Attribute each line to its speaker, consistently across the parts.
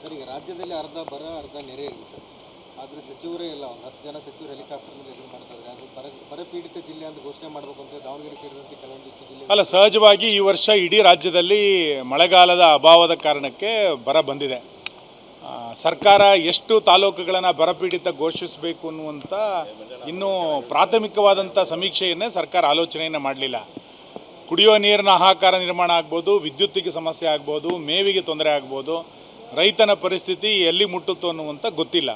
Speaker 1: Sir, ಈಗ ರಾಜ್ಯದಲ್ಲಿ ಅರ್ಧ ಬರ ಅರ್ಧ ನೆರೆ ಇದೆ ಸರ್. ಆದರೆ ಸಚಿವರೇ ಇಲ್ಲ, ಒಂದು 10 ಜನ ಸಚಿವರು ಹೆಲಿಕಾಪ್ಟರ್ನಲ್ಲಿ ಇದು ಮಾಡ್ತಾರೆ. ಅದು ಬರಪೀಡಿತ ಜಿಲ್ಲೆ ಅಂತ ಘೋಷಣೆ ಮಾಡಬೇಕು ಅಂತ ದಾವಣಗೆರೆ ಸೇರಿದಂತೆ ಕೆಲವೊಂದಿಷ್ಟು ಜಿಲ್ಲೆ.
Speaker 2: ಅಲ್ಲ, ಸಹಜವಾಗಿ ಈ ವರ್ಷ ಇಡೀ ರಾಜ್ಯದಲ್ಲಿ ಮಳೆಗಾಲದ ಅಭಾವದ ಕಾರಣಕ್ಕೆ ಬರ ಬಂದಿದೆ. ಸರ್ಕಾರ ಎಷ್ಟು ತಾಲೂಕುಗಳನ್ನು ಬರಪೀಡಿತ ಘೋಷಿಸಬೇಕು ಅನ್ನುವಂಥ ಇನ್ನೂ ಪ್ರಾಥಮಿಕವಾದಂಥ ಸಮೀಕ್ಷೆಯನ್ನೇ ಸರ್ಕಾರ ಆಲೋಚನೆಯನ್ನು ಮಾಡಲಿಲ್ಲ. ಕುಡಿಯುವ ನೀರಿನ ಹಾಹಾಕಾರ ನಿರ್ಮಾಣ ಆಗ್ಬೋದು, ವಿದ್ಯುತ್ತಿಗೆ ಸಮಸ್ಯೆ ಆಗ್ಬೋದು, ಮೇವಿಗೆ ತೊಂದರೆ ಆಗ್ಬೋದು, ರೈತನ ಪರಿಸ್ಥಿತಿ ಎಲ್ಲಿ ಮುಟ್ಟುತ್ತೋ ಅನ್ನುವಂಥ ಗೊತ್ತಿಲ್ಲ.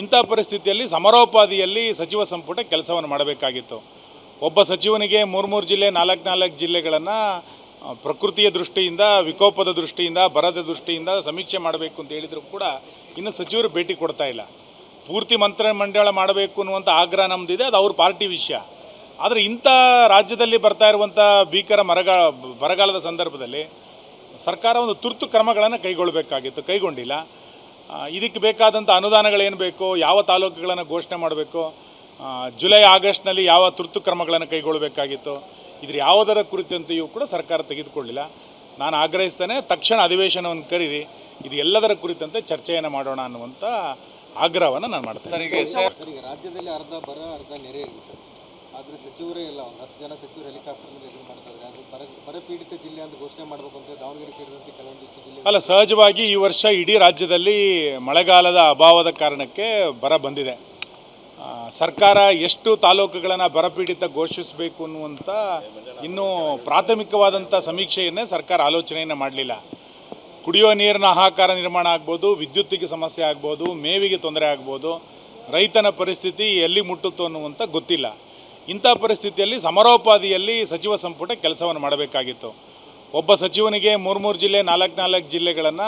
Speaker 2: ಇಂಥ ಪರಿಸ್ಥಿತಿಯಲ್ಲಿ ಸಮರೋಪಾದಿಯಲ್ಲಿ ಸಚಿವ ಸಂಪುಟ ಕೆಲಸವನ್ನು ಮಾಡಬೇಕಾಗಿತ್ತು. ಒಬ್ಬ ಸಚಿವನಿಗೆ 3 ಜಿಲ್ಲೆ 4 ಜಿಲ್ಲೆಗಳನ್ನು ಪ್ರಕೃತಿಯ ದೃಷ್ಟಿಯಿಂದ, ವಿಕೋಪದ ದೃಷ್ಟಿಯಿಂದ, ಬರದ ದೃಷ್ಟಿಯಿಂದ ಸಮೀಕ್ಷೆ ಮಾಡಬೇಕು ಅಂತ ಹೇಳಿದರೂ ಕೂಡ ಇನ್ನು ಸಚಿವರು ಭೇಟಿ ಕೊಡ್ತಾ ಇಲ್ಲ. ಪೂರ್ತಿ ಮಂತ್ರಿಮಂಡಲ ಮಾಡಬೇಕು ಅನ್ನುವಂಥ ಆಗ್ರಹ ನಮ್ಮದಿದೆ, ಅದು ಅವ್ರ ಪಾರ್ಟಿ ವಿಷಯ. ಆದರೆ ಇಂಥ ರಾಜ್ಯದಲ್ಲಿ ಬರ್ತಾ ಇರುವಂಥ ಭೀಕರ ಬರಗಾಲದ ಸಂದರ್ಭದಲ್ಲಿ ಸರ್ಕಾರ ಒಂದು ತುರ್ತು ಕ್ರಮಗಳನ್ನು ಕೈಗೊಳ್ಳಬೇಕಾಗಿತ್ತು, ಕೈಗೊಂಡಿಲ್ಲ. ಇದಕ್ಕೆ ಬೇಕಾದಂಥ ಅನುದಾನಗಳೇನು ಬೇಕೋ, ಯಾವ ತಾಲೂಕುಗಳನ್ನು ಘೋಷಣೆ ಮಾಡಬೇಕು, ಜುಲೈ ಆಗಸ್ಟ್ನಲ್ಲಿ ಯಾವ ತುರ್ತು ಕ್ರಮಗಳನ್ನು ಕೈಗೊಳ್ಳಬೇಕಾಗಿತ್ತು, ಇದ್ರ ಯಾವುದರ ಕುರಿತಂತೆಯೂ ಕೂಡ ಸರ್ಕಾರ ತೆಗೆದುಕೊಳ್ಳಿಲ್ಲ. ನಾನು ಆಗ್ರಹಿಸ್ತೇನೆ, ತಕ್ಷಣ ಅಧಿವೇಶನವನ್ನು ಕರೀರಿ, ಇದು ಎಲ್ಲದರ ಕುರಿತಂತೆ ಚರ್ಚೆಯನ್ನು ಮಾಡೋಣ ಅನ್ನುವಂಥ ಆಗ್ರಹವನ್ನು ನಾನು ಮಾಡ್ತೇನೆ.
Speaker 1: ಸರ್, ಈಗ ರಾಜ್ಯದಲ್ಲಿ ಅರ್ಧ ಬರ ಅರ್ಧ ನೆರೆ ಇದೆ ಸರ್. ಆದರೆ ಸಚಿವರೇ ಇಲ್ಲ, ಒಂದು 10 ಜನ ಸಚಿವರು ಹೆಲಿಕಾಪ್ಟರ್ನಲ್ಲಿ ಇದು ಮಾಡ್ತಾರೆ. ಅದು ಬರಪೀಡಿತ ಜಿಲ್ಲೆ ಅಂತ ಘೋಷಣೆ ಮಾಡಬೇಕು ಅಂತ ದಾವಣಗೆರೆ ಸೇರಿದಂತೆ ಕೆಲವೊಂದಿಷ್ಟು ಜಿಲ್ಲೆ.
Speaker 2: ಅಲ್ಲ, ಸಹಜವಾಗಿ ಈ ವರ್ಷ ಇಡೀ ರಾಜ್ಯದಲ್ಲಿ ಮಳೆಗಾಲದ ಅಭಾವದ ಕಾರಣಕ್ಕೆ ಬರ ಬಂದಿದೆ. ಸರ್ಕಾರ ಎಷ್ಟು ತಾಲೂಕುಗಳನ್ನು ಬರಪೀಡಿತ ಘೋಷಿಸಬೇಕು ಅನ್ನುವಂಥ ಇನ್ನೂ ಪ್ರಾಥಮಿಕವಾದಂಥ ಸಮೀಕ್ಷೆಯನ್ನೇ ಸರ್ಕಾರ ಆಲೋಚನೆಯನ್ನು ಮಾಡಲಿಲ್ಲ. ಕುಡಿಯುವ ನೀರಿನ ಹಾಹಾಕಾರ ನಿರ್ಮಾಣ ಆಗ್ಬೋದು, ವಿದ್ಯುತ್ತಿಗೆ ಸಮಸ್ಯೆ ಆಗ್ಬೋದು, ಮೇವಿಗೆ ತೊಂದರೆ ಆಗ್ಬೋದು, ರೈತನ ಪರಿಸ್ಥಿತಿ ಎಲ್ಲಿ ಮುಟ್ಟುತ್ತೋ ಅನ್ನುವಂಥ ಗೊತ್ತಿಲ್ಲ. ಇಂಥ ಪರಿಸ್ಥಿತಿಯಲ್ಲಿ ಸಮರೋಪಾದಿಯಲ್ಲಿ ಸಚಿವ ಸಂಪುಟ ಕೆಲಸವನ್ನು ಮಾಡಬೇಕಾಗಿತ್ತು. ಒಬ್ಬ ಸಚಿವನಿಗೆ 3 ಜಿಲ್ಲೆ 4 ಜಿಲ್ಲೆಗಳನ್ನು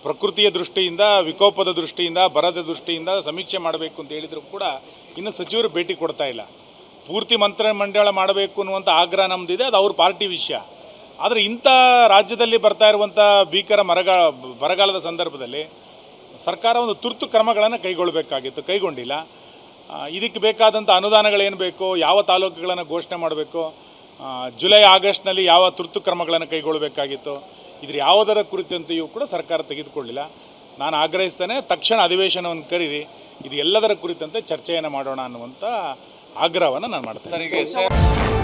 Speaker 2: ಪ್ರಕೃತಿಯ ದೃಷ್ಟಿಯಿಂದ, ವಿಕೋಪದ ದೃಷ್ಟಿಯಿಂದ, ಬರದ ದೃಷ್ಟಿಯಿಂದ ಸಮೀಕ್ಷೆ ಮಾಡಬೇಕು ಅಂತ ಹೇಳಿದರೂ ಕೂಡ ಇನ್ನು ಸಚಿವರು ಭೇಟಿ ಕೊಡ್ತಾ ಇಲ್ಲ. ಪೂರ್ತಿ ಮಂತ್ರಿಮಂಡಲ ಮಾಡಬೇಕು ಅನ್ನುವಂಥ ಆಗ್ರಹ ನಮ್ಮದಿದೆ, ಅದು ಅವ್ರ ಪಾರ್ಟಿ ವಿಷಯ. ಆದರೆ ಇಂಥ ರಾಜ್ಯದಲ್ಲಿ ಬರ್ತಾ ಇರುವಂಥ ಭೀಕರ ಬರಗಾಲದ ಸಂದರ್ಭದಲ್ಲಿ ಸರ್ಕಾರ ಒಂದು ತುರ್ತು ಕ್ರಮಗಳನ್ನು ಕೈಗೊಳ್ಳಬೇಕಾಗಿತ್ತು, ಕೈಗೊಂಡಿಲ್ಲ. ಇದಕ್ಕೆ ಬೇಕಾದಂಥ ಅನುದಾನಗಳೇನು ಬೇಕೋ, ಯಾವ ತಾಲೂಕುಗಳನ್ನು ಘೋಷಣೆ ಮಾಡಬೇಕು, ಜುಲೈ ಆಗಸ್ಟ್ನಲ್ಲಿ ಯಾವ ತುರ್ತು ಕ್ರಮಗಳನ್ನು ಕೈಗೊಳ್ಳಬೇಕಾಗಿತ್ತು, ಇದ್ರ ಯಾವುದರ ಕುರಿತಂತೆಯೂ ಕೂಡ ಸರ್ಕಾರ ತೆಗೆದುಕೊಳ್ಳಿಲ್ಲ. ನಾನು ಆಗ್ರಹಿಸ್ತೇನೆ, ತಕ್ಷಣ ಅಧಿವೇಶನವನ್ನು ಕರೀರಿ, ಇದು ಎಲ್ಲದರ ಕುರಿತಂತೆ ಚರ್ಚೆಯನ್ನು ಮಾಡೋಣ ಅನ್ನುವಂಥ ಆಗ್ರಹವನ್ನು ನಾನು ಮಾಡ್ತೇನೆ.